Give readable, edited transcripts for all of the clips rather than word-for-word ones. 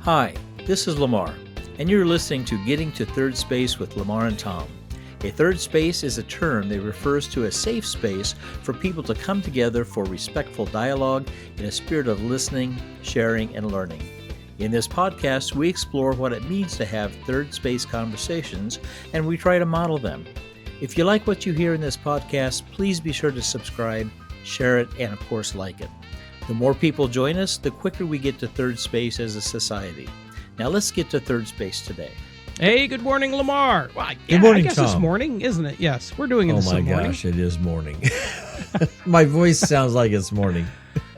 Hi, this is Lamar, and you're listening to Getting to Third Space with Lamar and Tom. A third space is a term that refers to a safe space for people to come together for respectful dialogue in a spirit of listening, sharing, and learning. In this podcast, we explore what it means to have third space conversations, and we try to model them. If you like what you hear in this podcast, please be sure to subscribe, share it, and of course, like it. The more people join us, the quicker we get to third space as a society. Now let's get to third space today. Hey, good morning, Lamar. Well, good morning, I guess Tom. It's morning, isn't it? Yes, we're doing it this morning. Oh my gosh, it is morning. My voice sounds like it's morning.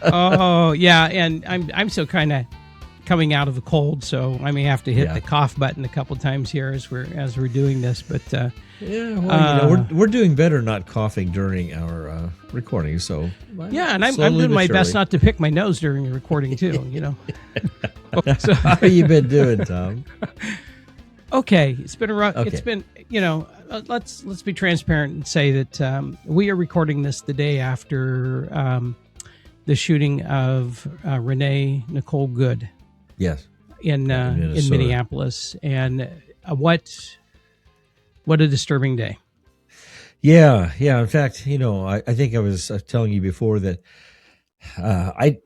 Oh, yeah, and I'm still kind of coming out of the cold, so I may have to hit the cough button a couple times here as we're doing this. But we're doing better not coughing during our recording. So and I'm doing my best not to pick my nose during the recording too. So, how you been doing, Tom? Okay, it's been a rough. Okay. It's been let's be transparent and say that we are recording this the day after the shooting of Renee Nicole Good. Yes, in Minneapolis, and what a disturbing day. Yeah. In fact, I think I was telling you before that I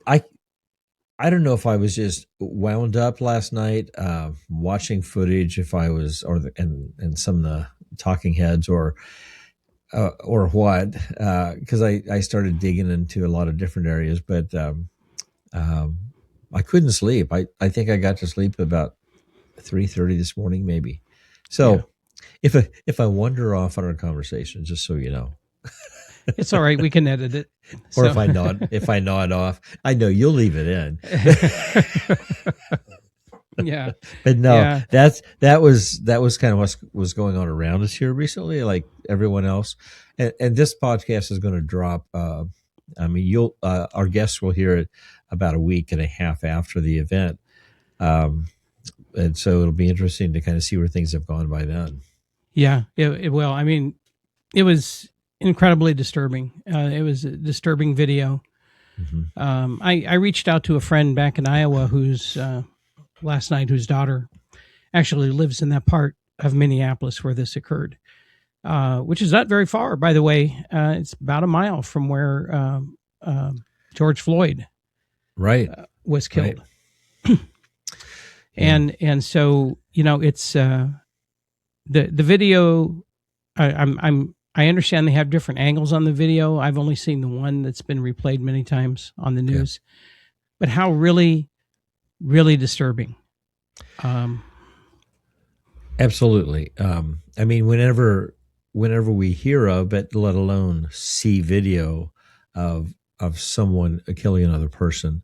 don't know if I was just wound up last night watching footage, if I was, and some of the talking heads, or what, because I started digging into a lot of different areas, but I couldn't sleep. I think I got to sleep about 3:30 this morning, maybe. So if I wander off on our conversation, just so you know. It's all right. We can edit it. Or if I nod off, I know you'll leave it in. Yeah. But no, that was kind of what was going on around us here recently, like everyone else. And this podcast is going to drop. Our guests will hear it about a week and a half after the event. And so it'll be interesting to kind of see where things have gone by then. Yeah, it will. I mean, it was incredibly disturbing. It was a disturbing video. Mm-hmm. I reached out to a friend back in Iowa whose daughter actually lives in that part of Minneapolis where this occurred, which is not very far, by the way. It's about a mile from where George Floyd was killed. Right. And so, it's the video. I understand they have different angles on the video. I've only seen the one that's been replayed many times on the news, but how really, really disturbing. Absolutely. I mean, whenever we hear of it, let alone see video of someone killing another person,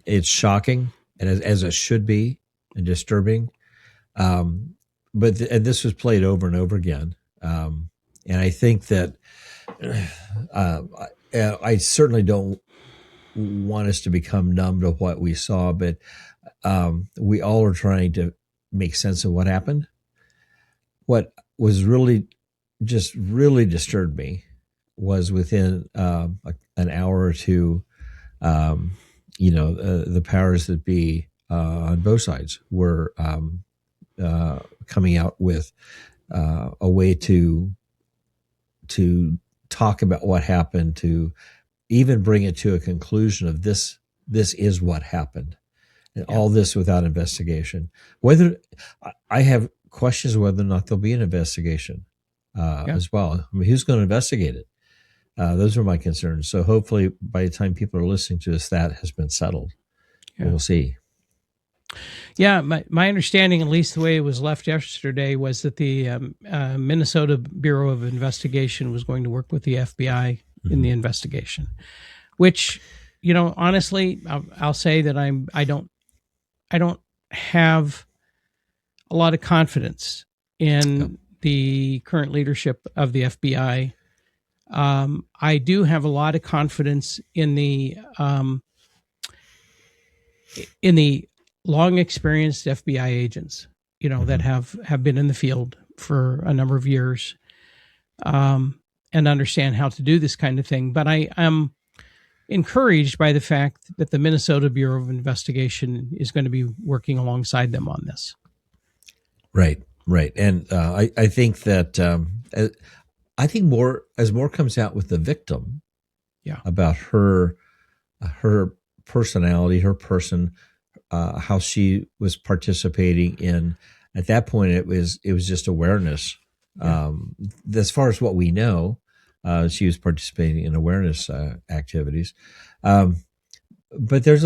it's shocking, and as it should be, and disturbing. But this was played over and over again. And I think that I certainly don't want us to become numb to what we saw, but we all are trying to make sense of what happened. What was really disturbed me was within an hour or two, the powers that be on both sides were coming out with a way to talk about what happened, to even bring it to a conclusion of this is what happened, and all this without investigation. Whether I have questions whether or not there'll be an investigation as well. I mean, who's going to investigate it? Those are my concerns. So hopefully by the time people are listening to this, that has been settled. We'll see. Yeah, my understanding, at least the way it was left yesterday, was that the Minnesota Bureau of Investigation was going to work with the FBI in the investigation, which, honestly, I'll say that I don't have a lot of confidence in the current leadership of the FBI. I do have a lot of confidence in the long experienced FBI agents, that have been in the field for a number of years, and understand how to do this kind of thing. But I am, encouraged by the fact that the Minnesota Bureau of Investigation is going to be working alongside them on this. Right. And I think that I think more comes out with the victim, about her personality, her person, how she was participating in. At that point, it was just awareness. As far as what we know, she was participating in awareness activities. But there's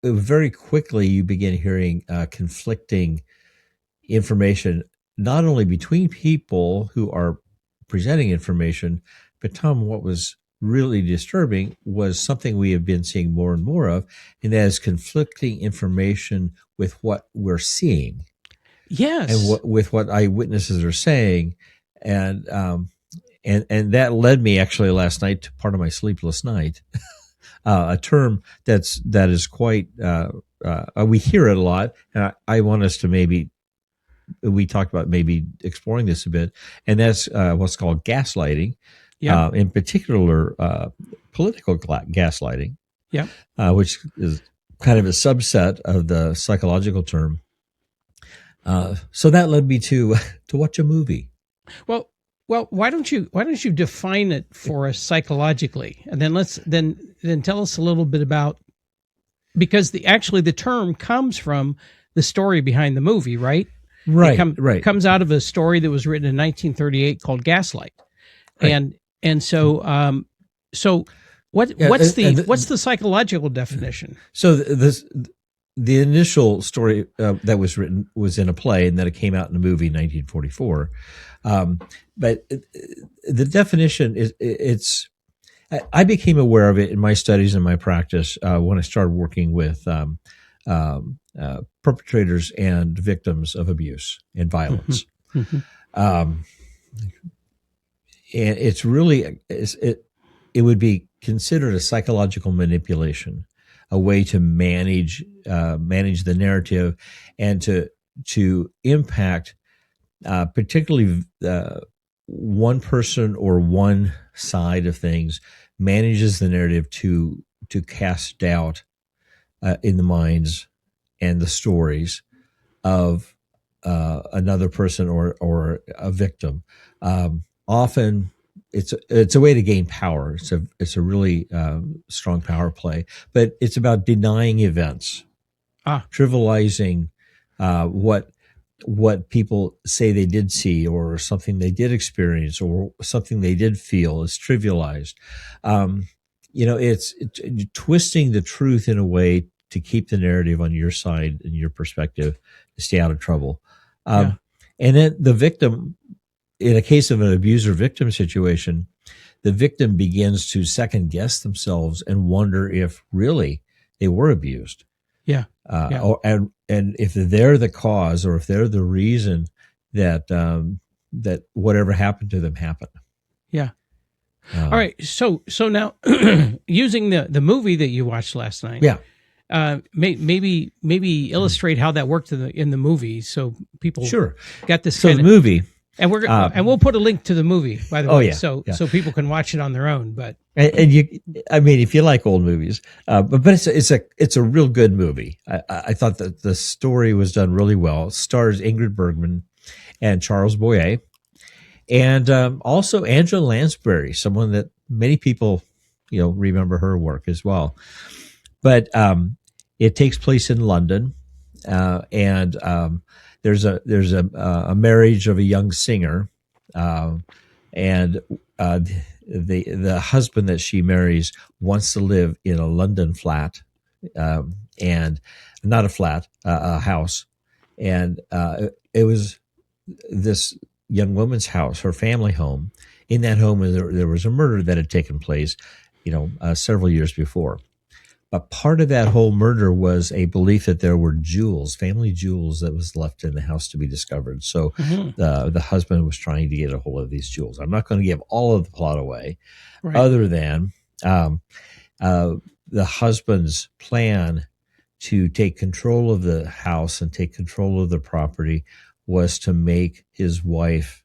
very quickly you begin hearing conflicting information, not only between people who are presenting information, but Tom, what was really disturbing was something we have been seeing more and more of, and that is conflicting information with what we're seeing. Yes. And with what eyewitnesses are saying. And that led me actually last night to part of my sleepless night, a term that is quite, we hear it a lot. And I want us to we talked about maybe exploring this a bit, and that's what's called gaslighting, in particular political gaslighting, which is kind of a subset of the psychological term. So that led me to watch a movie. Well, why don't you define it for us psychologically, and then then tell us a little bit about, because the term comes from the story behind the movie, right? Right. It comes out of a story that was written in 1938 called Gaslight, right. and so what's the psychological definition? So the initial story that was written was in a play, and then it came out in a movie in 1944. But the definition is I became aware of it in my studies and my practice when I started working with perpetrators and victims of abuse and violence. Mm-hmm. And it's really, it would be considered a psychological manipulation, a way to manage the narrative and to impact particularly one person or one side of things, manages the narrative to cast doubt in the minds and the stories of another person or a victim. Often it's a way to gain power. It's a really strong power play, but it's about denying events, trivializing what people say they did see, or something they did experience, or something they did feel is trivialized. It's twisting the truth in a way to keep the narrative on your side and your perspective to stay out of trouble. And then the victim, in a case of an abuser victim situation, the victim begins to second guess themselves and wonder if really they were abused. And if they're the cause, or if they're the reason that that whatever happened to them happened. All right. So now, using the movie that you watched last night. Maybe illustrate how that worked in the movie, so people got this. So the movie, and we'll put a link to the movie, by the way, so people can watch it on their own. But if you like old movies, but it's a real good movie. I thought that the story was done really well. It stars Ingrid Bergman and Charles Boyer, and also Angela Lansbury, someone that many people remember her work as well. But it takes place in London, and there's a marriage of a young singer, and the husband that she marries wants to live in a London flat, and not a flat, a house, and it was this young woman's house, her family home. In that home, there was a murder that had taken place, several years before. But part of that whole murder was a belief that there were jewels, family jewels, that was left in the house to be discovered. So the husband was trying to get a hold of these jewels. I'm not going to give all of the plot away, other than the husband's plan to take control of the house and take control of the property was to make his wife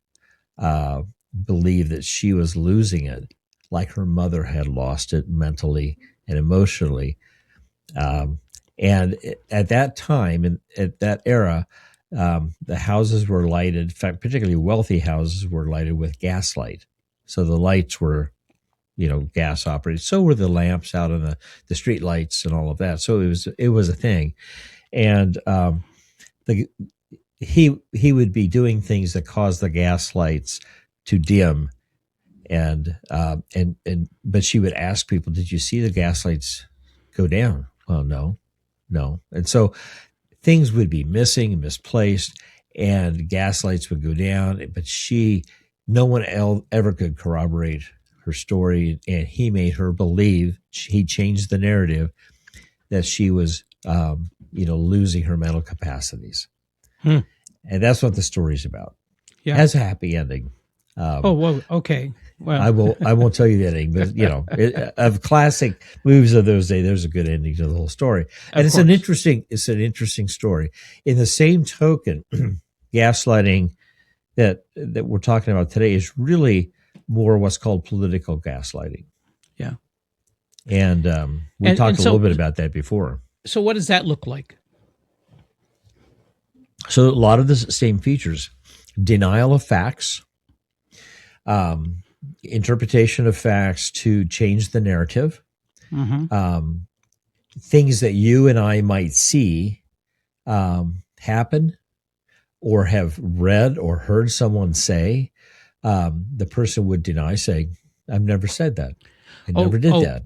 believe that she was losing it like her mother had lost it mentally and emotionally. And at that time, and at that era, the houses were lighted. In fact, particularly wealthy houses were lighted with gaslight. So the lights were, gas operated. So were the lamps out on the street lights and all of that. So it was a thing. And he would be doing things that caused the gas lights to dim. But she would ask people, "Did you see the gas lights go down?" Well, no. And so things would be missing and misplaced, and gas lights would go down. But no one ever could corroborate her story, and he made her believe. He changed the narrative that she was, losing her mental capacities, and that's what the story's about. Yeah, it has a happy ending. Okay. Well, I won't tell you the ending, but of classic movies of those days, there's a good ending to the whole story, and it's an interesting story. In the same token, gaslighting that we're talking about today is really more what's called political gaslighting. Yeah, and we talked a little bit about that before. So, what does that look like? So, a lot of the same features: denial of facts. Interpretation of facts to change the narrative, things that you and I might see happen or have read or heard someone say, the person would deny, saying, "I've never said that. I never did that."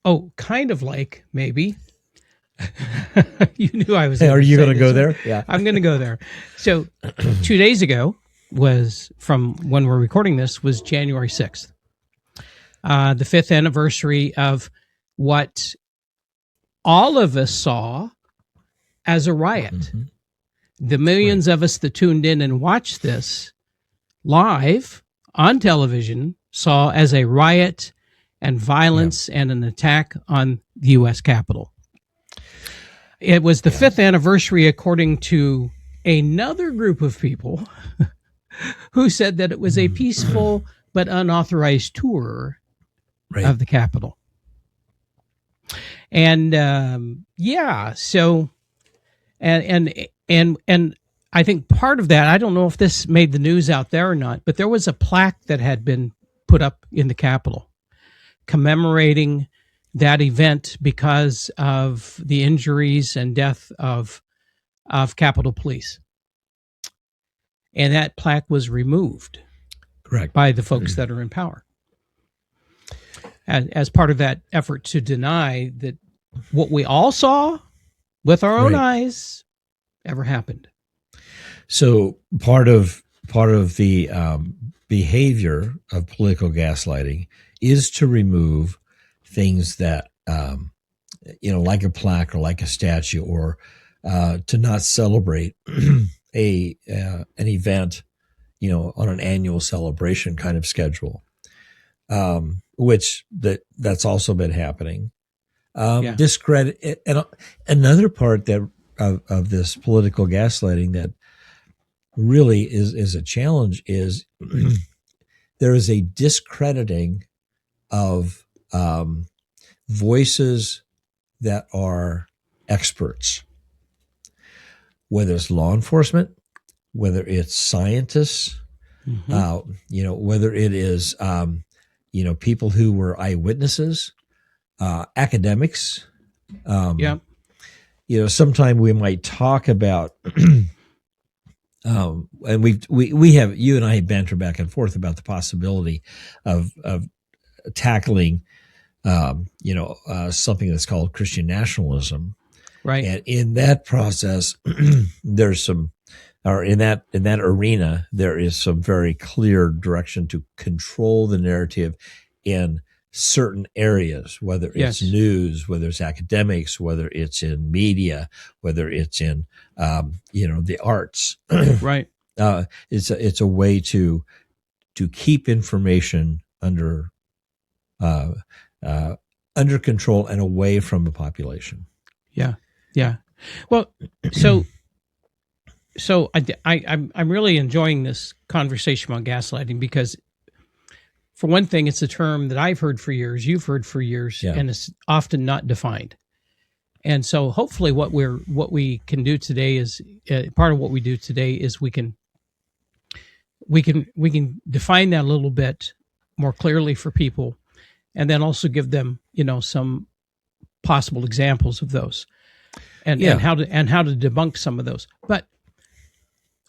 Oh, kind of like maybe. You knew I was. Hey, are you going to go there? Yeah, I'm going to go there. So 2 days ago, was from when we're recording this, was January 6th, the 5th anniversary of what all of us saw as a riot. The millions of us that tuned in and watched this live on television saw as a riot and violence and an attack on the U.S. Capitol. It was the 5th anniversary, according to another group of people who said that it was a peaceful but unauthorized tour of the Capitol. And so I think part of that, I don't know if this made the news out there or not, but there was a plaque that had been put up in the Capitol commemorating that event because of the injuries and death of Capitol Police. And that plaque was removed by the folks that are in power as part of that effort to deny that what we all saw with our own eyes ever happened. So part of the behavior of political gaslighting is to remove things that, like a plaque or like a statue, or to not celebrate an event, on an annual celebration kind of schedule, which that's also been happening. Discredit, and another part that of this political gaslighting that really is a challenge is there is a discrediting of voices that are experts, whether it's law enforcement, whether it's scientists, whether it is, people who were eyewitnesses, academics. Sometime we might talk about, and you and I banter back and forth about the possibility of tackling, something that's called Christian nationalism. Right. And in that process, in that arena, there is some very clear direction to control the narrative in certain areas, whether it's news, whether it's academics, whether it's in media, whether it's in, the arts. Right. It's a way to keep information under control and away from the population. Yeah. Well, so I'm really enjoying this conversation on gaslighting because for one thing, it's a term that I've heard for years, you've heard for years, Yeah. and it's often not defined. And so hopefully what we can do today is part of what we do today is we can define that a little bit more clearly for people, and then also give them, some possible examples of those, and how to debunk some of those. But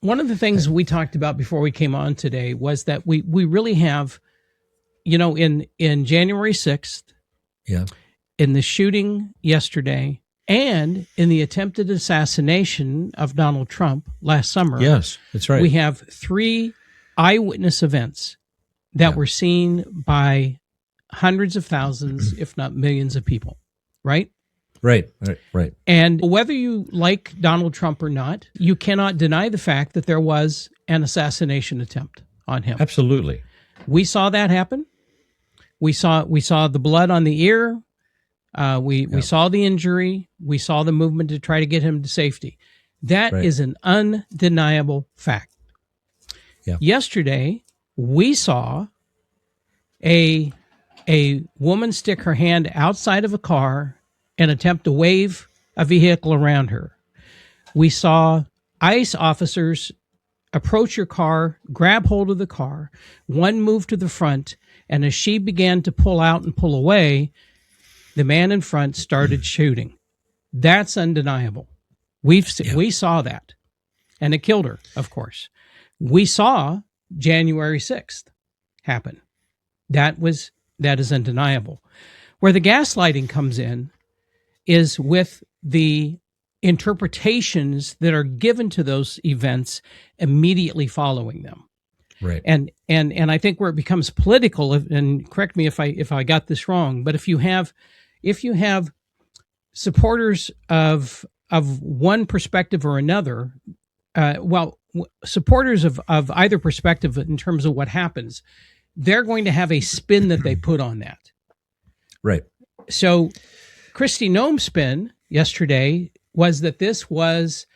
one of the things we talked about before we came on today was that we really have, in January 6th, in the shooting yesterday, and in the attempted assassination of Donald Trump last summer. Yes, that's right. We have 3 eyewitness events that were seen by hundreds of thousands, if not millions of people, right? Right. And whether you like Donald Trump or not, you cannot deny the fact that there was an assassination attempt on him. Absolutely. We saw that happen. We saw the blood on the ear. We saw the injury. We saw the movement to try to get him to safety. That is an undeniable fact. Yeah. Yesterday, we saw a woman stick her hand outside of a car and attempt to wave a vehicle around her. We saw ICE officers approach your car, grab hold of the car, one moved to the front, and as she began to pull out and pull away, the man in front started shooting. That's undeniable. We saw that. And it killed her, of course. We saw January 6th happen. That is undeniable. Where the gaslighting comes in is with the interpretations that are given to those events immediately following them. Right. And I think where it becomes political, and correct me if I got this wrong, but if you have supporters of one perspective or another, supporters of either perspective in terms of what happens, they're going to have a spin that they put on that. Right. So Kristi Noem's spin yesterday was that this was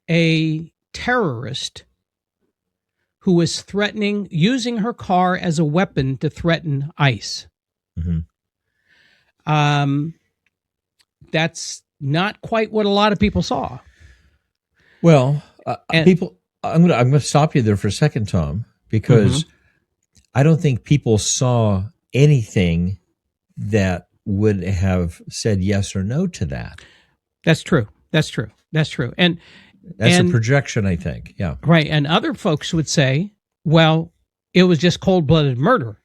a terrorist who was using her car as a weapon to threaten ICE. Mm-hmm. That's not quite what a lot of people saw. Well, I'm going to stop you there for a second, Tom, because I don't think people saw anything that would have said yes or no to that. That's true. And that's a projection, I think. Yeah. Right. And other folks would say, well, it was just cold-blooded murder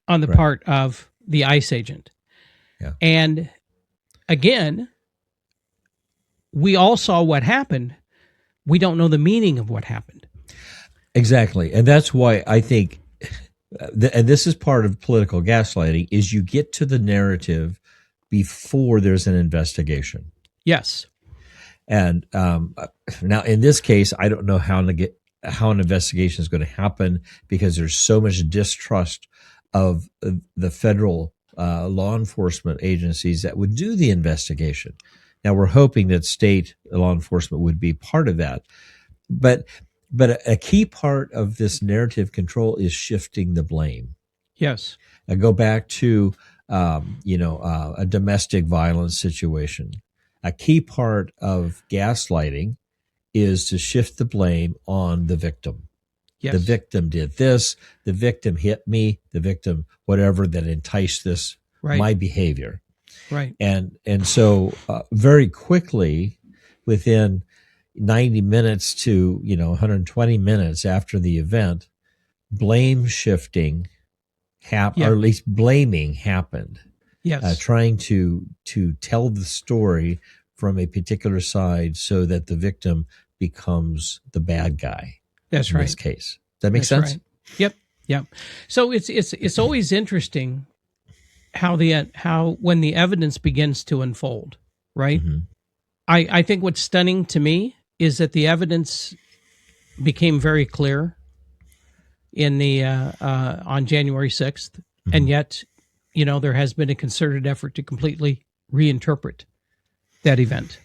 on the part of the ICE agent. Yeah. And again, we all saw what happened. We don't know the meaning of what happened. Exactly. And that's why I think, and this is part of political gaslighting, is you get to the narrative before there's an investigation. Yes. And now in this case, I don't know how an investigation is going to happen because there's so much distrust of the federal law enforcement agencies that would do the investigation. Now we're hoping that state law enforcement would be part of that, but a key part of this narrative control is shifting the blame. Yes. I go back to a domestic violence situation. A key part of gaslighting is to shift the blame on the victim. Yes. The victim did this, the victim hit me, the victim, whatever, that enticed this, my behavior. Right. And so very quickly, within 90 minutes to 120 minutes after the event, blame shifting happened, or at least blaming happened. Yes. Trying to tell the story from a particular side so that the victim becomes the bad guy. That's right. In this case. Does that make sense? Right. Yep. Yep. So it's always interesting how when the evidence begins to unfold, right? Mm-hmm. I think what's stunning to me is that the evidence became very clear in the on January 6th, mm-hmm. and yet there has been a concerted effort to completely reinterpret that event.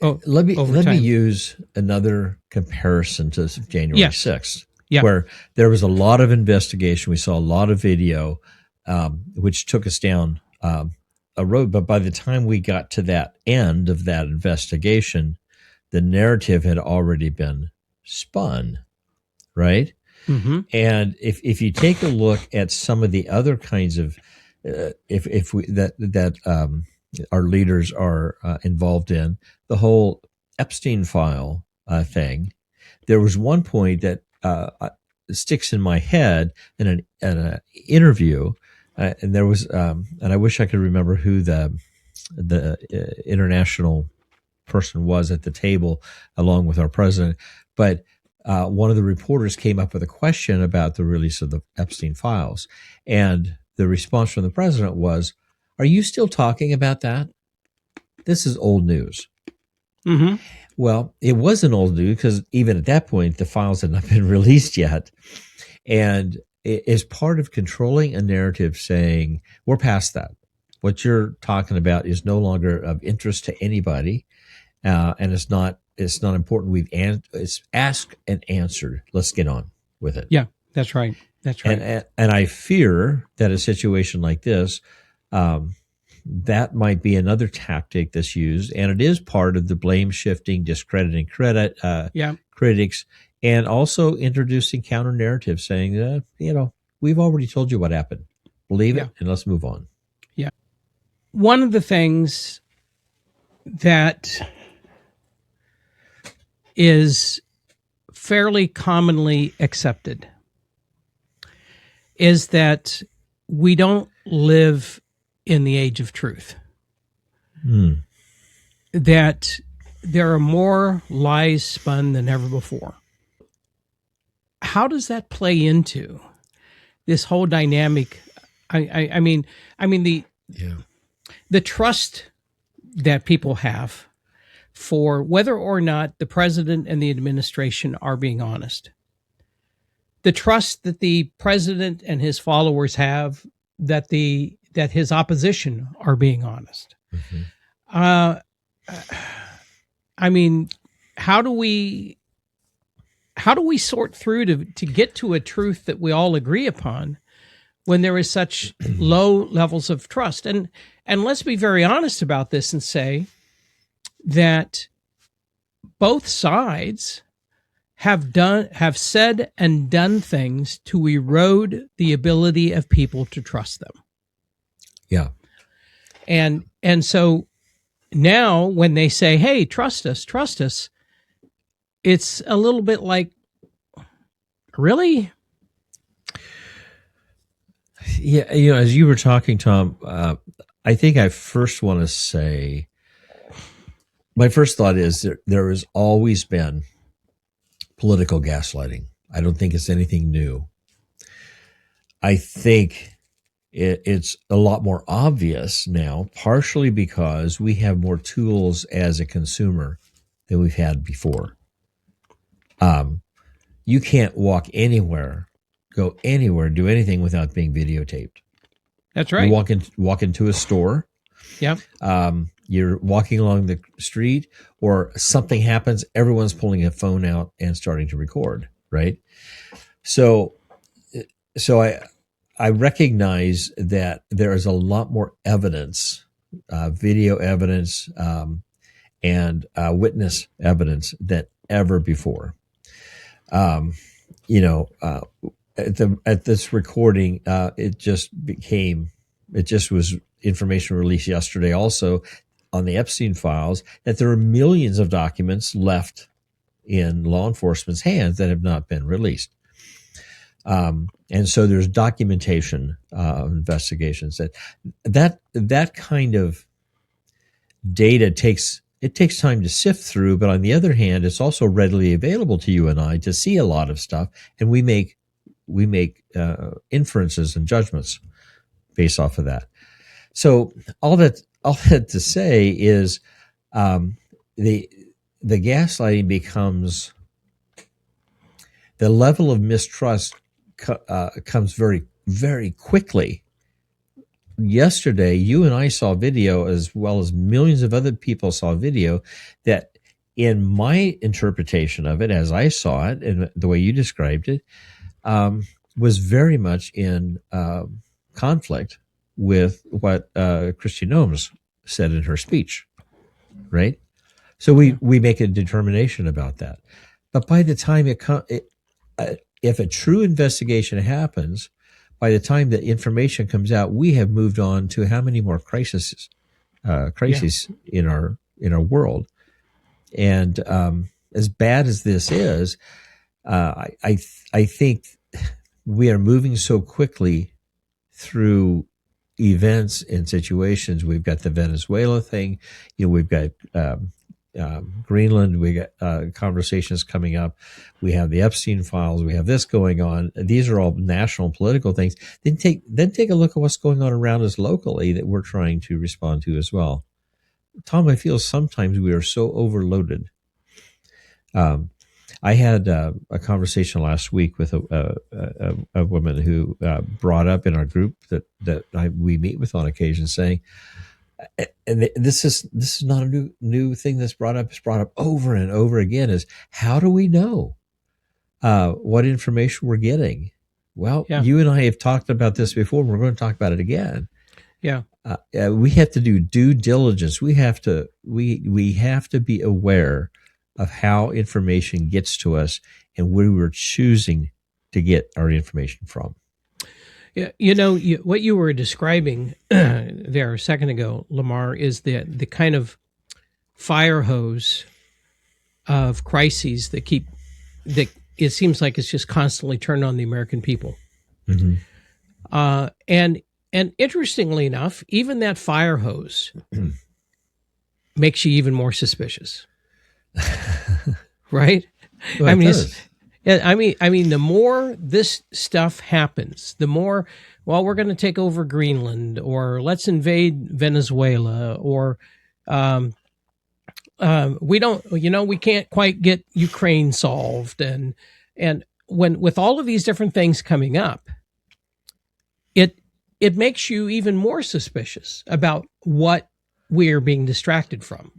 Let me use another comparison to January 6th. Yeah. where there was a lot of investigation. We saw a lot of video, which took us down a road. But by the time we got to that end of that investigation, the narrative had already been spun, right? Mm-hmm. And if you take a look at some of the other kinds of if we that our leaders are involved in, the whole Epstein file thing, there was one point that sticks in my head in an interview, and there was and I wish I could remember who the international person was at the table along with our president, but one of the reporters came up with a question about the release of the Epstein files, and the response from the president was, "Are you still talking about that? This is old news." Mm-hmm. Well, it wasn't old news because even at that point, the files had not been released yet. And it is part of controlling a narrative saying, we're past that. What you're talking about is no longer of interest to anybody. And it's not important. It's asked and answered. Let's get on with it. Yeah, that's right. That's right. And I fear that a situation like this, that might be another tactic that's used, and it is part of the blame shifting, discrediting critics, and also introducing counter narratives, saying, we've already told you what happened. Believe it, and let's move on. Yeah. One of the things that is fairly commonly accepted is that we don't live in the age of truth. That there are more lies spun than ever before. How does that play into this whole dynamic? I mean the trust that people have for whether or not the president and the administration are being honest. The trust that the president and his followers have that his opposition are being honest. Mm-hmm. How do we sort through to get to a truth that we all agree upon when there is such low levels of trust? And let's be very honest about this and say that both sides have said and done things to erode the ability of people to trust them. Yeah. And so now when they say, hey, trust us, it's a little bit like, really? Yeah. As you were talking, Tom, I think I first want to say, my first thought is there has always been political gaslighting. I don't think it's anything new. I think it's a lot more obvious now, partially because we have more tools as a consumer than we've had before. You can't walk anywhere, go anywhere, do anything without being videotaped. That's right. You walk into a store. Yep. You're walking along the street or something happens, everyone's pulling a phone out and starting to record, right? So I recognize that there is a lot more evidence, video evidence, and witness evidence than ever before. At this recording, it just was information released yesterday also on the Epstein files that there are millions of documents left in law enforcement's hands that have not been released. And so there's documentation investigations that kind of data takes time to sift through. But on the other hand, it's also readily available to you and I to see a lot of stuff, and we make inferences and judgments based off of that. So all that to say is the gaslighting becomes, the level of mistrust comes very, very quickly. Yesterday, you and I saw video, as well as millions of other people saw video, that in my interpretation of it, as I saw it, and the way you described it, was very much in conflict with what Christy Nomes said in her speech, right? So we make a determination about that. But by the time if a true investigation happens, by the time the information comes out, we have moved on to how many more crises in our world. And as bad as this is, I think we are moving so quickly through events and situations. We've got the Venezuela thing, we've got Greenland, we got conversations coming up. We have the Epstein files. We have this going on. These are all national political things. Then take a look at what's going on around us locally that we're trying to respond to as well. Tom, I feel sometimes we are so overloaded. I had a conversation last week with a woman who brought up in our group that we meet with on occasion, saying, and this is not a new thing that's brought up. It's brought up over and over again. Is how do we know what information we're getting? Well, you and I have talked about this before. We're going to talk about it again. Yeah. We have to do due diligence. We have to be aware of how information gets to us and where we're choosing to get our information from. Yeah, what you were describing there a second ago, Lamar, is the kind of fire hose of crises that it seems like it's just constantly turned on the American people. Mm-hmm. And interestingly enough, even that fire hose makes you even more suspicious, right? Well, I mean, the more this stuff happens, the more, we're going to take over Greenland, or let's invade Venezuela, or we can't quite get Ukraine solved, and when with all of these different things coming up, it makes you even more suspicious about what we are being distracted from.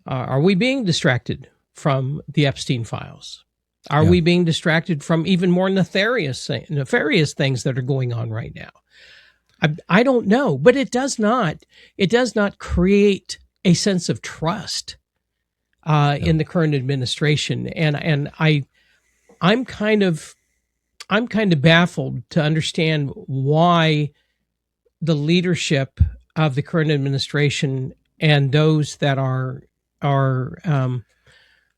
Are we being distracted from the Epstein files? Are we being distracted from even more nefarious things that are going on right now? I don't know, but it does not create a sense of trust in the current administration, and I'm kind of baffled to understand why the leadership of the current administration and those that are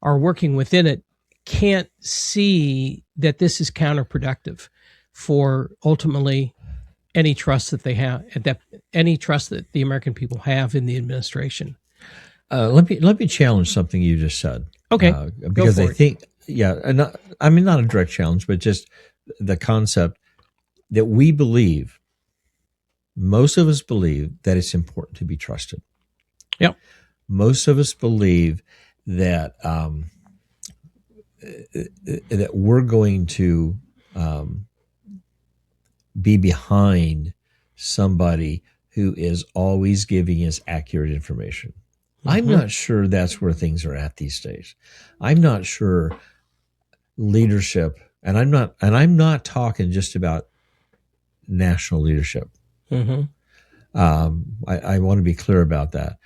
working within it can't see that this is counterproductive for ultimately any trust that they have, any trust that the American people have in the administration. Let me challenge something you just said. Okay, because I think, not a direct challenge, but just the concept that most of us believe that it's important to be trusted. Yep. Most of us believe that that we're going to be behind somebody who is always giving us accurate information. Mm-hmm. I'm not sure that's where things are at these days. I'm not sure leadership, and I'm not talking just about national leadership. Mm-hmm. I want to be clear about that.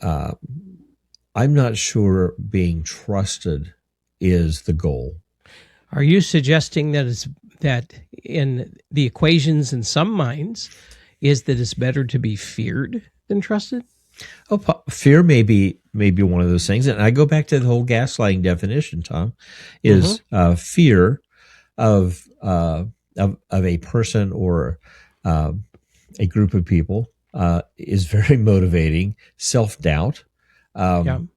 I'm not sure being trusted is the goal. Are you suggesting that in the equations in some minds is that it's better to be feared than trusted? Oh, fear may be one of those things, and I go back to the whole gaslighting definition. Tom, is fear of a person or a group of people is very motivating. Self-doubt. And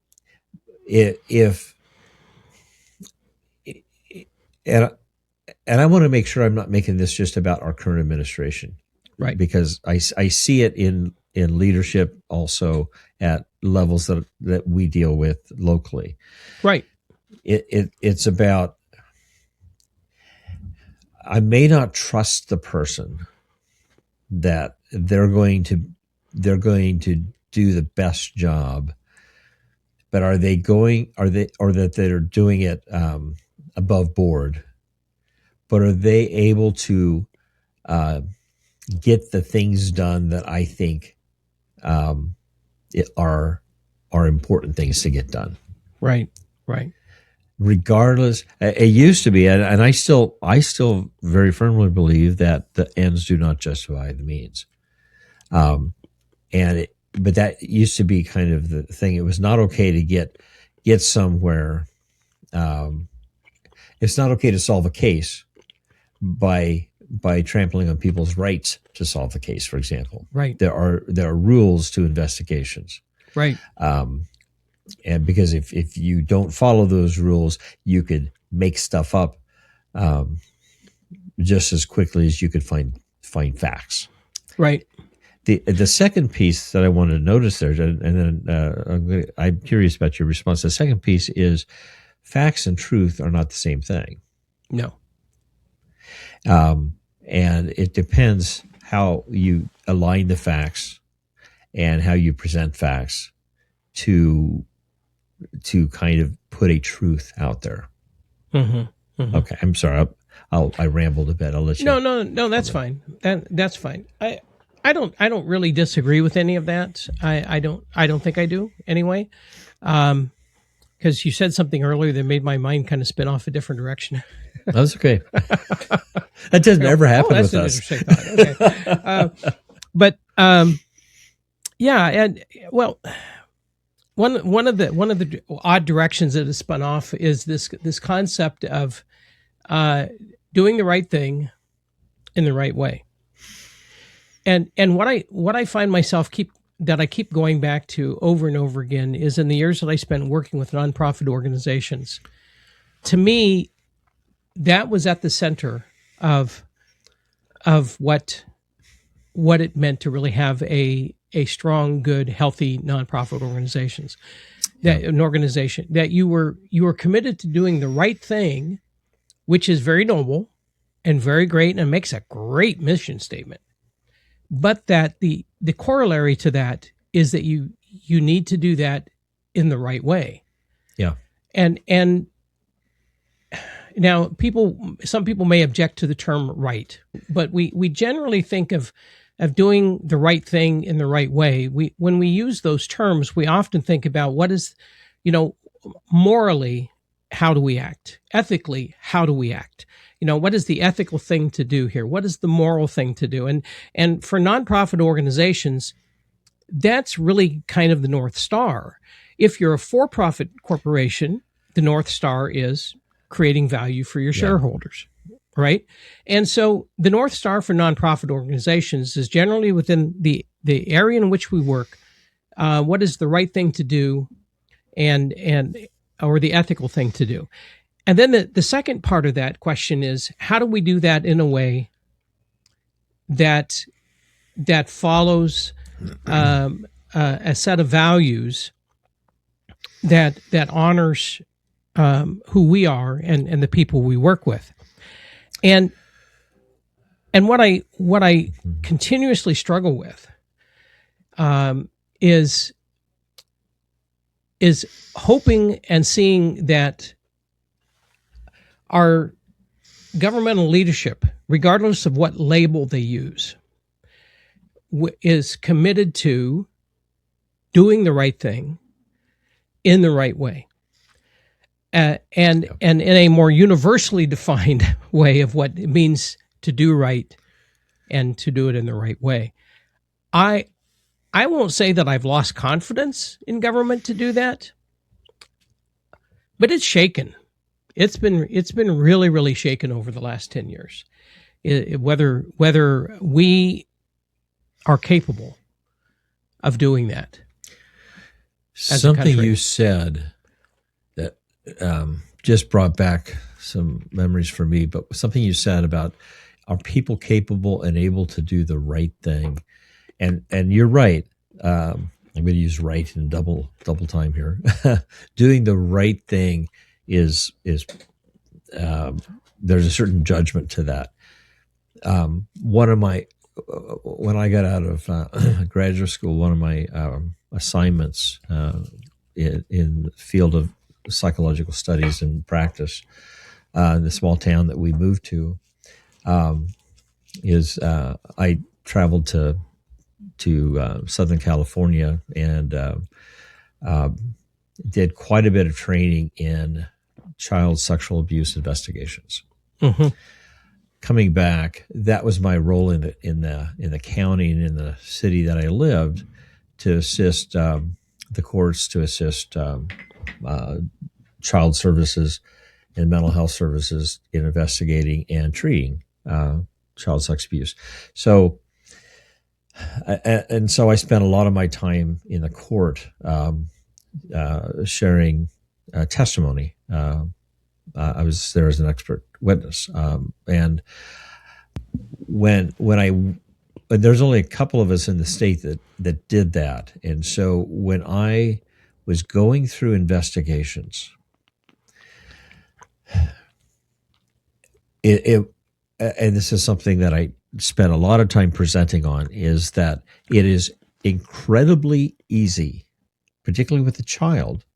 I want to make sure I'm not making this just about our current administration, right? Because I see it in leadership also at levels that we deal with locally, right? It's about, I may not trust the person that they're going to do the best job but are they going? Are they or that they're doing it above board? But are they able to get the things done that I think are important things to get done? Right. Right. Regardless, it used to be, and I still very firmly believe that the ends do not justify the means. But that used to be kind of the thing. It was not okay to get somewhere. It's not okay to solve a case by trampling on people's rights to solve the case. For example, Right. There are rules to investigations. Right. And because if you don't follow those rules, you could make stuff up just as quickly as you could find facts. Right. The second piece that I wanted to notice there, and then I'm curious about your response. The second piece is facts and truth are not the same thing. No. And it depends how you align the facts and how you present facts to kind of put a truth out there. Mm-hmm. Mm-hmm. Okay, I'm sorry. I rambled a bit. I'll let you. No. That's fine. That's fine. I don't really disagree with any of that. I don't think I do anyway. Because you said something earlier that made my mind kind of spin off a different direction. That's okay. That doesn't ever happen that's with an us. interesting thought. Okay. But yeah, and well, one of the odd directions that has spun off is this concept of doing the right thing in the right way. And what I find myself keep going back to over and over again is in the years that I spent working with nonprofit organizations. To me, that was at the center of what it meant to really have a strong, good, healthy nonprofit organizations. That an organization that you were committed to doing the right thing, which is very noble and very great and makes a great mission statement. But that the corollary to that is that you need to do that in the right way. Yeah. And now some people may object to the term right, but we generally think of doing the right thing in the right way. When we use those terms, we often think about what is, morally, how do we act? Ethically, how do we act? What is the ethical thing to do here? What is the moral thing to do? And for nonprofit organizations, that's really kind of the North Star. If you're a for-profit corporation, the North Star is creating value for your shareholders, right? And so the North Star for nonprofit organizations is generally within the area in which we work. What is the right thing to do or the ethical thing to do? And then the second part of that question is, how do we do that in a way that follows a set of values that honors who we are and the people we work with? And what I continuously struggle with is hoping and seeing that our governmental leadership, regardless of what label they use, is committed to doing the right thing in the right way, and in a more universally defined way of what it means to do right and to do it in the right way. I won't say that I've lost confidence in government to do that, but it's shaken. It's been really, really shaken over the last 10 years. Whether we are capable of doing that. Something you said that just brought back some memories for me, but something you said about, are people capable and able to do the right thing? And you're right. I'm going to use right in double time here. Doing the right thing is there's a certain judgment to that. When I got out of graduate school, one of my assignments in the field of psychological studies and practice in the small town that we moved to. I traveled to Southern California and did quite a bit of training in child sexual abuse investigations. Mm-hmm. Coming back, that was my role in the county and in the city that I lived, to assist the courts, to assist child services and mental health services in investigating and treating child sex abuse. So, so I spent a lot of my time in the court sharing testimony. I was there as an expert witness, and there's only a couple of us in the state that did that, and so when I was going through investigations, and this is something that I spent a lot of time presenting on, is that it is incredibly easy, particularly with a child,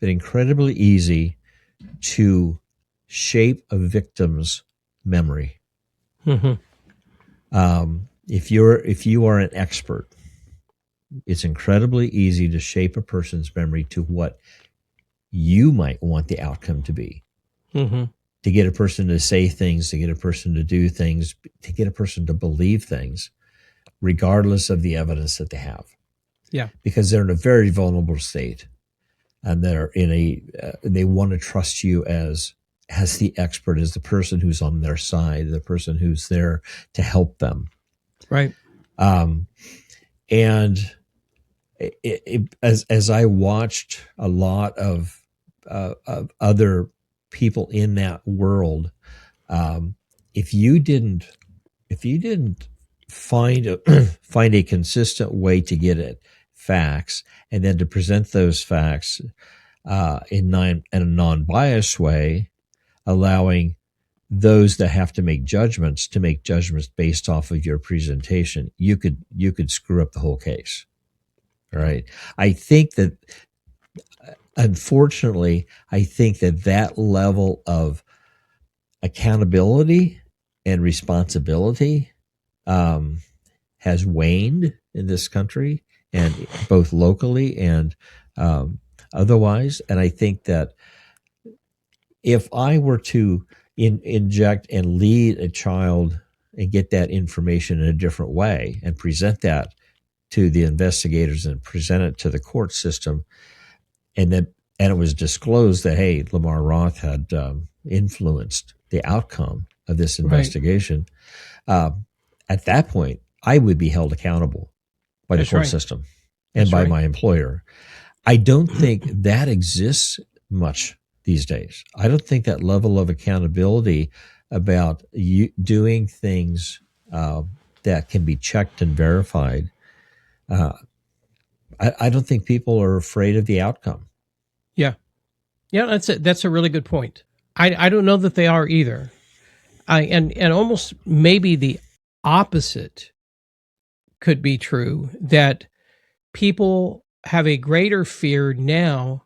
but incredibly easy to shape a victim's memory. Mm-hmm. If you are an expert, it's incredibly easy to shape a person's memory to what you might want the outcome to be. Mm-hmm. To get a person to say things, to get a person to do things, to get a person to believe things, regardless of the evidence that they have. Yeah. Because they're in a very vulnerable state, and they're they want to trust you as the expert, as the person who's on their side, the person who's there to help them. Right. And as I watched a lot of other people in that world, if you didn't find a consistent way to get at facts, and then to present those facts in a non-biased way, allowing those that have to make judgments based off of your presentation, you could screw up the whole case. All right. I think that, unfortunately, that level of accountability and responsibility has waned in this country, and both locally and otherwise. And I think that if I were to inject and lead a child and get that information in a different way and present that to the investigators and present it to the court system, and it was disclosed that, hey, Lamar Roth had influenced the outcome of this investigation, at that point, I would be held accountable by the court system and by my employer. I don't think that exists much these days. I don't think that level of accountability about you doing things that can be checked and verified. I don't think people are afraid of the outcome. Yeah. Yeah, that's a really good point. I don't know that they are either. And almost maybe the opposite could be true, that people have a greater fear now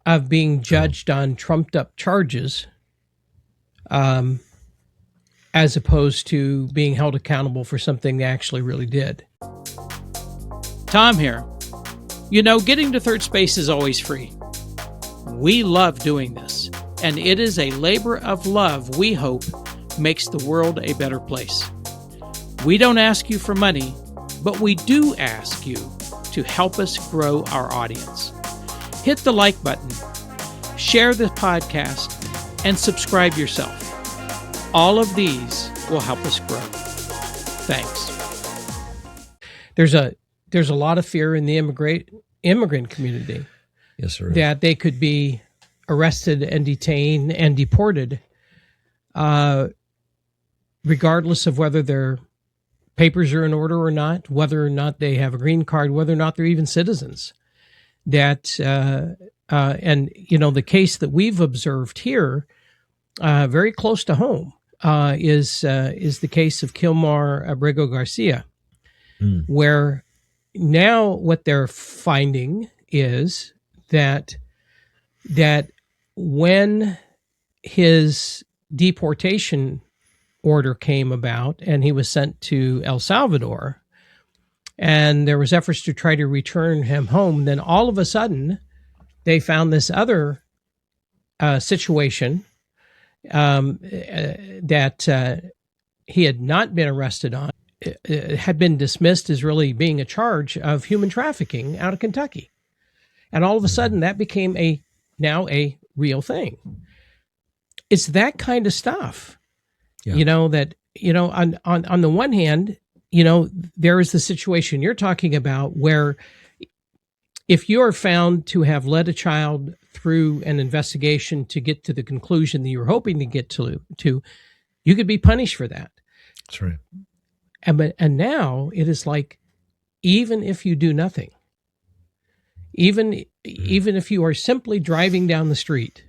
of being judged on trumped up charges, as opposed to being held accountable for something they actually really did. Tom here. You know, getting to third space is always free. We love doing this, and it is a labor of love we hope makes the world a better place. We don't ask you for money, but we do ask you to help us grow our audience. Hit the like button, share the podcast, and subscribe yourself. All of these will help us grow. Thanks. There's a lot of fear in the immigrant community. Yes, sir. That they could be arrested and detained and deported, regardless of whether their papers are in order or not, whether or not they have a green card, whether or not they're even citizens. That and the case that we've observed here, very close to home, is the case of Kilmar Abrego Garcia, where now what they're finding is that when his deportation order came about and he was sent to El Salvador, and there was efforts to try to return him home, then all of a sudden they found this other situation that he had not been arrested on. It had been dismissed as really being a charge of human trafficking out of Kentucky. And all of a sudden that became now a real thing. It's that kind of stuff, that, on the one hand, there is the situation you're talking about where if you are found to have led a child through an investigation to get to the conclusion that you were hoping to get to, you could be punished for that. That's right. And now it is like, even if you do nothing, even if you are simply driving down the street,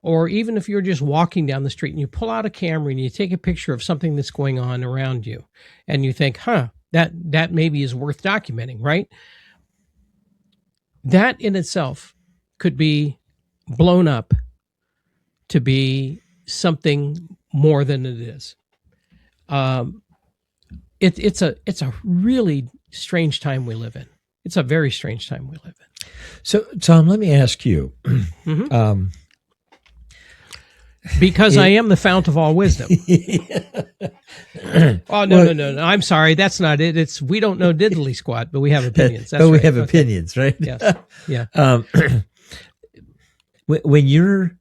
or even if you're just walking down the street and you pull out a camera and you take a picture of something that's going on around you, and you think, that maybe is worth documenting, right? That in itself could be blown up to be something more than it is. It's a really strange time we live in. It's a very strange time we live in. So, Tom, let me ask you, because I am the fount of all wisdom. Oh, no. I'm sorry. That's not it. It's, we don't know diddly squat, but we have opinions. That's we right. have opinions, right? Yes. Yeah. When you're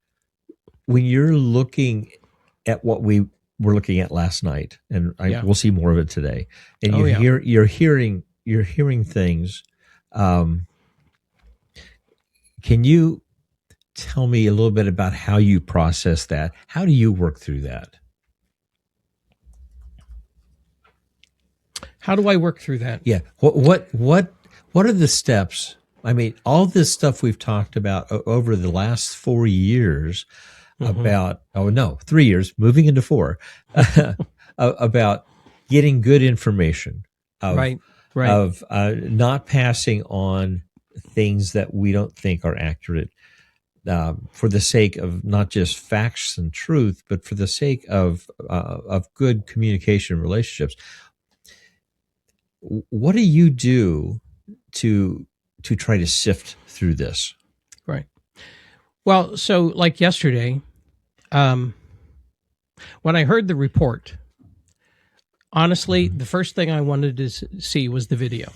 looking at what we were looking at last night, and we'll see more of it today, and you're hearing things. Can you tell me a little bit about how you process that? How do you work through that? How do I work through that? Yeah. What are the steps? I mean, all this stuff we've talked about over the last 4 years about, 3 years, moving into 4, about getting good information, of not passing on things that we don't think are accurate, for the sake of not just facts and truth, but for the sake of good communication relationships. What do you do to try to sift through this? Right. Well, so like yesterday, when I heard the report, honestly, the first thing I wanted to see was the video.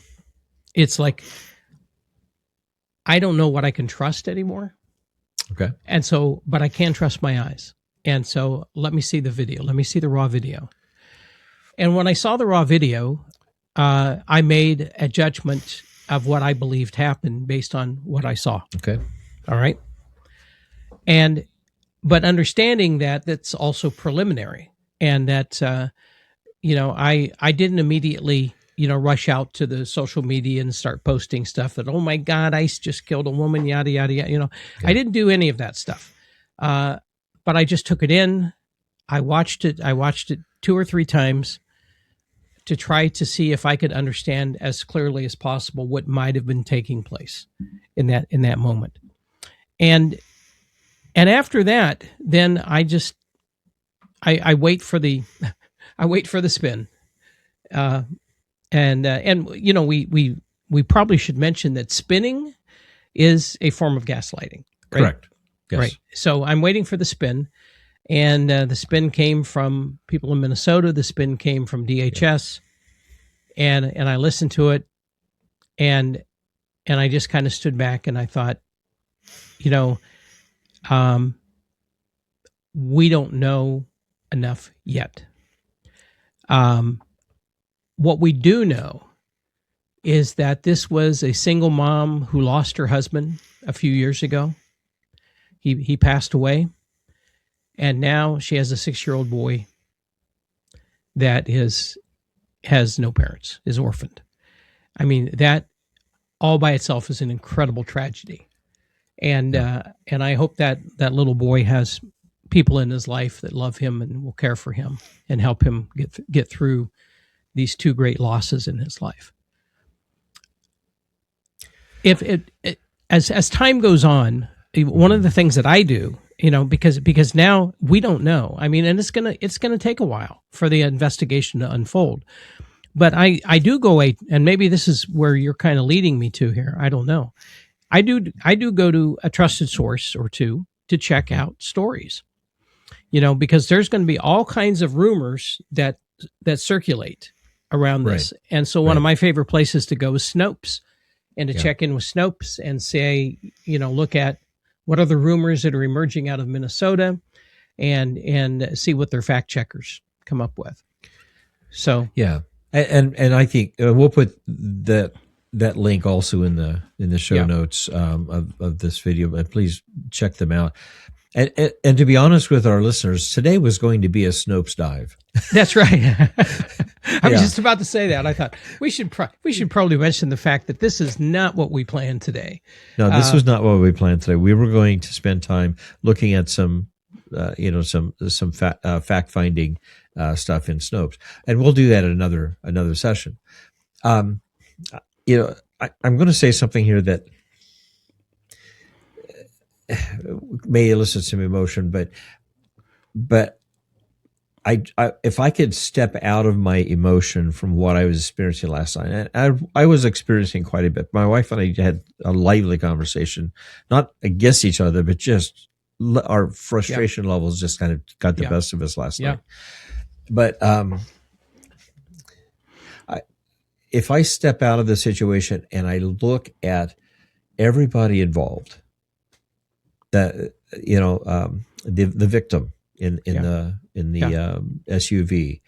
It's like, I don't know what I can trust anymore. Okay. And so, but I can trust my eyes. And so let me see the video. Let me see the raw video. And when I saw the raw video, I made a judgment of what I believed happened based on what I saw. Okay. All right. But understanding that that's also preliminary, and that, I didn't immediately, rush out to the social media and start posting stuff that, oh my God, ICE just killed a woman, yada, yada, yada. Okay. I didn't do any of that stuff. But I just took it in. I watched it 2 or 3 times to try to see if I could understand as clearly as possible what might have been taking place in that moment. And after that, then I wait for the spin. We probably should mention that spinning is a form of gaslighting. Right? Correct. Yes. Right. So I'm waiting for the spin, and the spin came from people in Minnesota. The spin came from DHS, and I listened to it, and I just kind of stood back and I thought, we don't know enough yet. What we do know is that this was a single mom who lost her husband a few years ago. He passed away, and now she has a 6-year-old boy that has no parents, is orphaned. I mean, that all by itself is an incredible tragedy. And I hope that little boy has people in his life that love him and will care for him and help him get through these 2 great losses in his life. as time goes on, one of the things that I do, because now we don't know. I mean, and it's gonna take a while for the investigation to unfold. But I do go and maybe this is where you're kind of leading me to here. I don't know. I do go to a trusted source or two to check out stories. Because there's going to be all kinds of rumors that circulate around this. Right. And so one Right. of my favorite places to go is Snopes, and to Yeah. check in with Snopes and say, look at what are the rumors that are emerging out of Minnesota, and see what their fact checkers come up with. So Yeah, and I think we'll put that link also in the show notes of this video. But please check them out. And to be honest with our listeners, today was going to be a Snopes dive. that's right. I was just about to say that. I thought we should probably mention the fact that this is not what we planned today. No, this was not what we planned today. We were going to spend time looking at some fact finding stuff in Snopes, and we'll do that at another session. I'm going to say something here that may elicit some emotion, but I if I could step out of my emotion from what I was experiencing last night, and I was experiencing quite a bit. My wife and I had a lively conversation, not against each other, but just our frustration levels just kind of got the best of us last night. But if I step out of the situation and I look at everybody involved, that the victim in the SUV,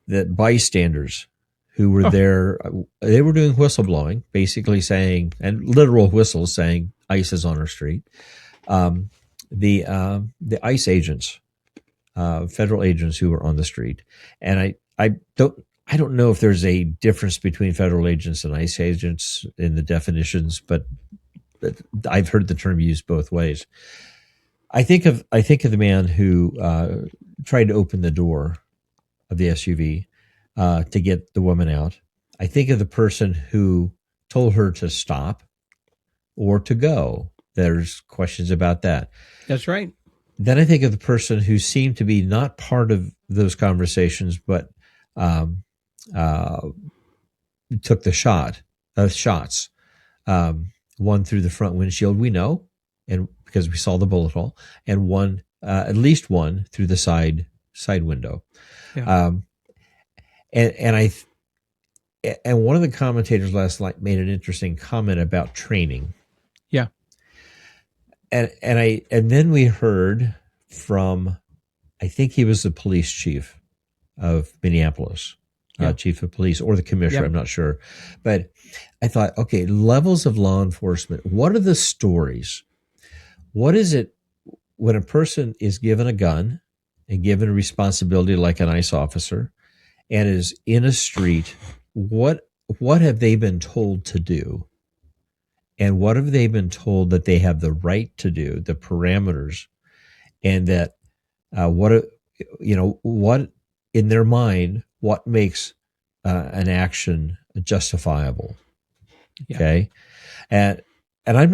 that bystanders who were there, they were doing whistleblowing, basically saying, and literal whistles saying ICE is on our street. The ICE agents, federal agents who were on the street, and I don't know if there's a difference between federal agents and ICE agents in the definitions, but I've heard the term used both ways. I think of the man who tried to open the door of the SUV to get the woman out. I think of the person who told her to stop or to go. There's questions about that. That's right. Then I think of the person who seemed to be not part of those conversations, but took the shots. One through the front windshield, we know, and because we saw the bullet hole, and one, at least one, through the side window. Yeah. And one of the commentators last night made an interesting comment about training. Yeah. And then we heard from, I think he was the police chief of Minneapolis. Chief of police or the commissioner, I'm not sure. But I thought, okay, levels of law enforcement, what are the stories? What is it when a person is given a gun and given a responsibility like an ICE officer and is in a street, what have they been told to do? And what have they been told that they have the right to do, the parameters, and that what in their mind, what makes an action justifiable? Okay, and I'm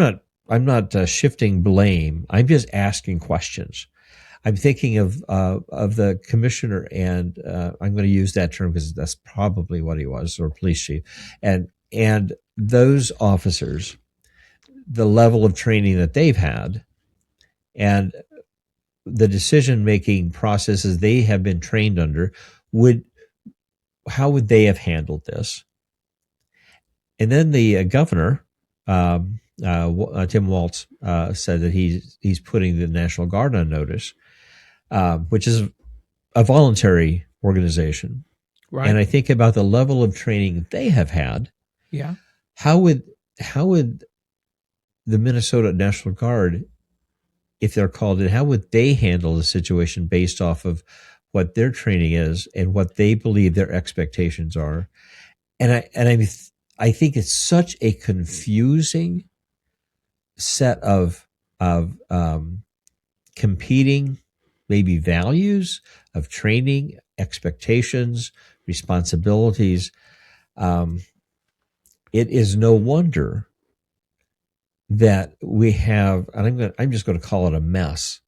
not shifting blame. I'm just asking questions. I'm thinking of the commissioner, and I'm going to use that term because that's probably what he was, or police chief, and those officers, the level of training that they've had, and the decision-making processes they have been trained under, how would they have handled this? And then the governor, Tim Walz, said that he's putting the National Guard on notice, which is a voluntary organization. Right. And I think about the level of training they have had. Yeah. How would the Minnesota National Guard, if they're called in, how would they handle the situation based off of what their training is and what they believe their expectations are? And I think it's such a confusing set of competing maybe values of training, expectations, responsibilities. It is no wonder that we have, and I'm just going to call it a mess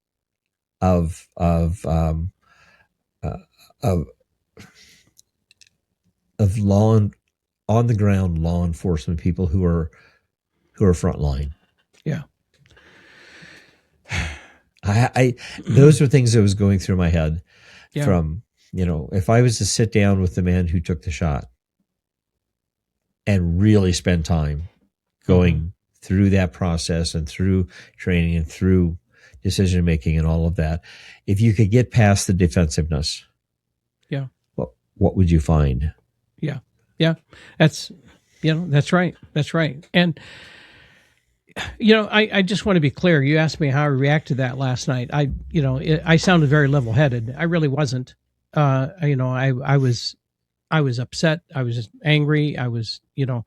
of uh, of on the ground law enforcement people who are frontline. Yeah. Those are things that was going through my head Yeah. from, if I was to sit down with the man who took the shot and really spend time going through that process and through training and through decision making and all of that, if you could get past the defensiveness, yeah, what would you find? Yeah. That's right. That's right. And, I just want to be clear. You asked me how I reacted to that last night. I sounded very level headed. I really wasn't. I was upset. I was just angry. I was, Yeah.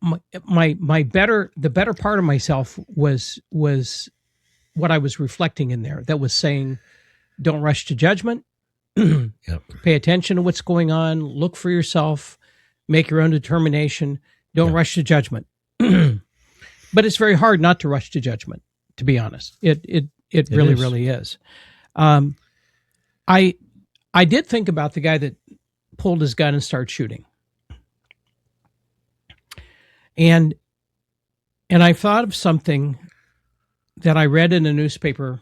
the better part of myself was what I was reflecting in there. That was saying, don't rush to judgment. Yep. Pay attention to what's going on. Look for yourself. Make your own determination. Don't rush to judgment. But it's very hard not to rush to judgment, to be honest. It really, really is. I did think about the guy that pulled his gun and started shooting. And I thought of something that I read in a newspaper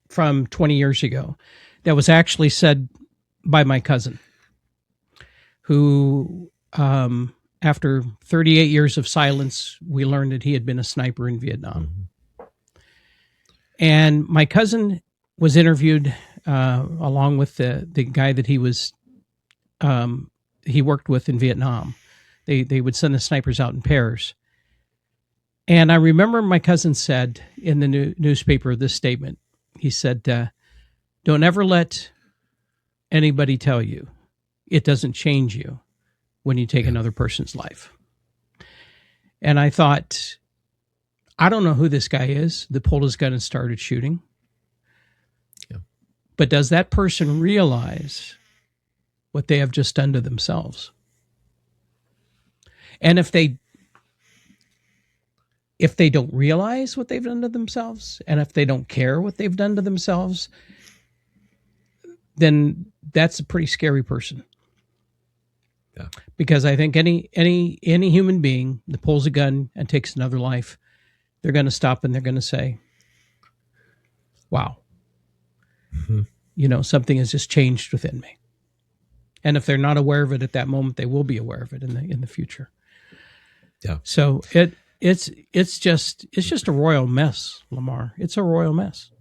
from 20 years ago that was actually said by my cousin, who, after 38 years of silence, we learned that he had been a sniper in Vietnam. Mm-hmm. And my cousin was interviewed along with the guy that he worked with in Vietnam. They would send the snipers out in pairs. And I remember my cousin said in the newspaper this statement. He said, don't ever let anybody tell you it doesn't change you when you take another person's life. And I thought, I don't know who this guy is that pulled his gun and started shooting. Yeah. But does that person realize what they have just done to themselves? And if they don't realize what they've done to themselves, and if they don't care what they've done to themselves, then that's a pretty scary person. Yeah. Because I think any human being that pulls a gun and takes another life, they're going to stop and they're going to say, wow, something has just changed within me. And if they're not aware of it at that moment, they will be aware of it in the future. Yeah. So it's just a royal mess, Lamar. It's a royal mess.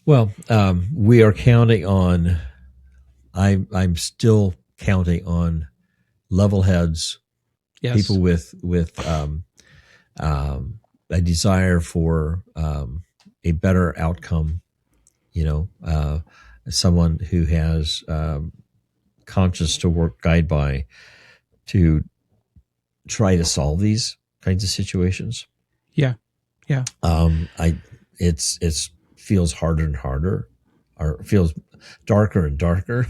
Well, we are counting on. I'm still counting on level heads, yes. People with a desire for a better outcome. Someone who has conscience to work guide by to try to solve these kinds of situations. Yeah. It's feels harder and harder, or feels darker and darker.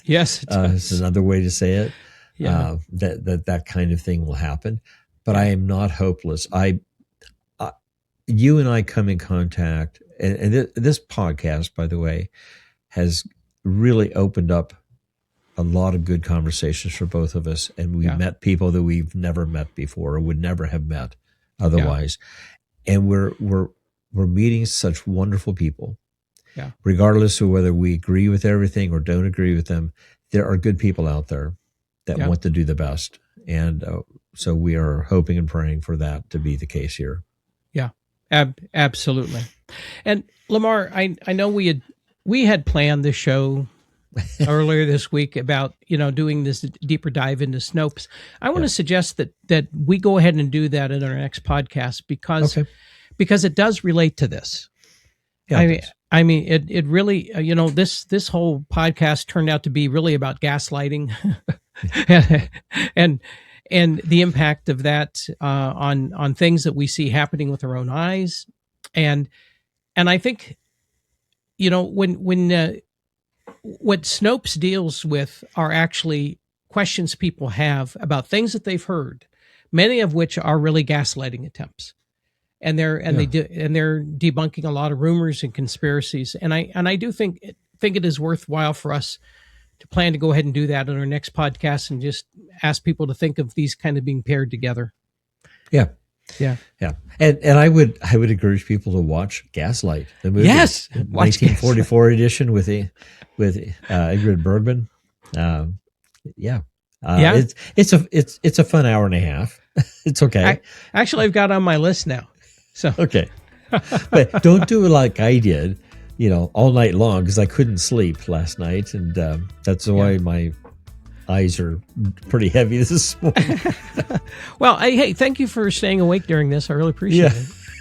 Yes, it does. It's another way to say it. Yeah. That kind of thing will happen, but I am not hopeless. You and I come in contact, and this podcast, by the way, has really opened up a lot of good conversations for both of us, and we met people that we've never met before or would never have met otherwise. And we're meeting such wonderful people. Yeah. Regardless of whether we agree with everything or don't agree with them, there are good people out there that want to do the best. And so we are hoping and praying for that to be the case here. Yeah, absolutely. And Lamar, I know we had planned this show earlier this week about, doing this deeper dive into Snopes. I want to suggest that we go ahead and do that in our next podcast because it does relate to this. Yeah, I mean, it really, this whole podcast turned out to be really about gaslighting and the impact of that on things that we see happening with our own eyes. And I think, when what Snopes deals with are actually questions people have about things that they've heard, many of which are really gaslighting attempts. And they're debunking a lot of rumors and conspiracies. And I do think it is worthwhile for us to plan to go ahead and do that on our next podcast and just ask people to think of these kind of being paired together. Yeah. Yeah. Yeah. And I would encourage people to watch Gaslight, the movie. Yes. 1944 edition with Ingrid Bergman. It's a fun hour and a half. It's okay. Actually, I've got it on my list now. So okay. But don't do it like I did, all night long, because I couldn't sleep last night, and that's why my eyes are pretty heavy this morning. Well, hey, thank you for staying awake during this. I really appreciate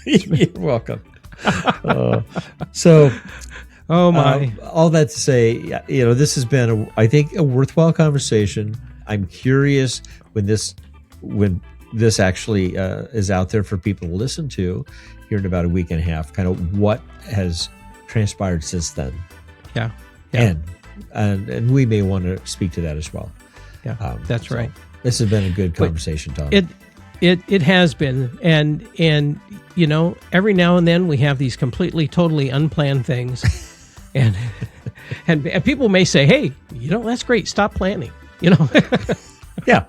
it. You're welcome. So, oh my! All that to say, this has been, I think, a worthwhile conversation. I'm curious when this actually is out there for people to listen to here in about a week and a half, kind of what has transpired since then. Yeah. And we may want to speak to that as well. Yeah, that's right. This has been a good conversation, Tom. It has been, and every now and then we have these completely, totally unplanned things, and people may say, "Hey, that's great. Stop planning." Yeah.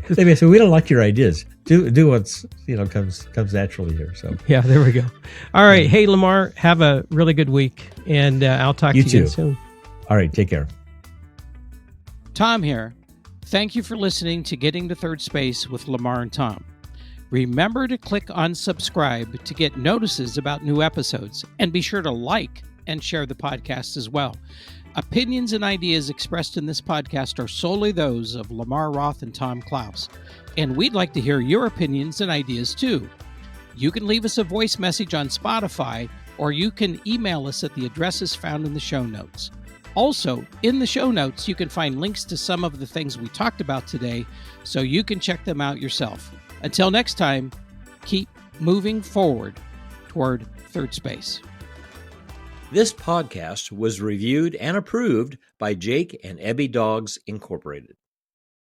They may say, "We don't like your ideas. Do what's comes naturally here." So yeah, there we go. All right, hey Lamar, have a really good week, and I'll talk to you again soon. All right, take care. Tom here. Thank you for listening to Getting to Third Space with Lamar and Tom. Remember to click on subscribe to get notices about new episodes, and be sure to like and share the podcast as well. Opinions and ideas expressed in this podcast are solely those of Lamar Roth and Tom Klaus, and we'd like to hear your opinions and ideas too. You can leave us a voice message on Spotify, or you can email us at the addresses found in the show notes. Also, in the show notes, you can find links to some of the things we talked about today, so you can check them out yourself. Until next time, keep moving forward toward third space. This podcast was reviewed and approved by Jake and Ebby Dogs Incorporated.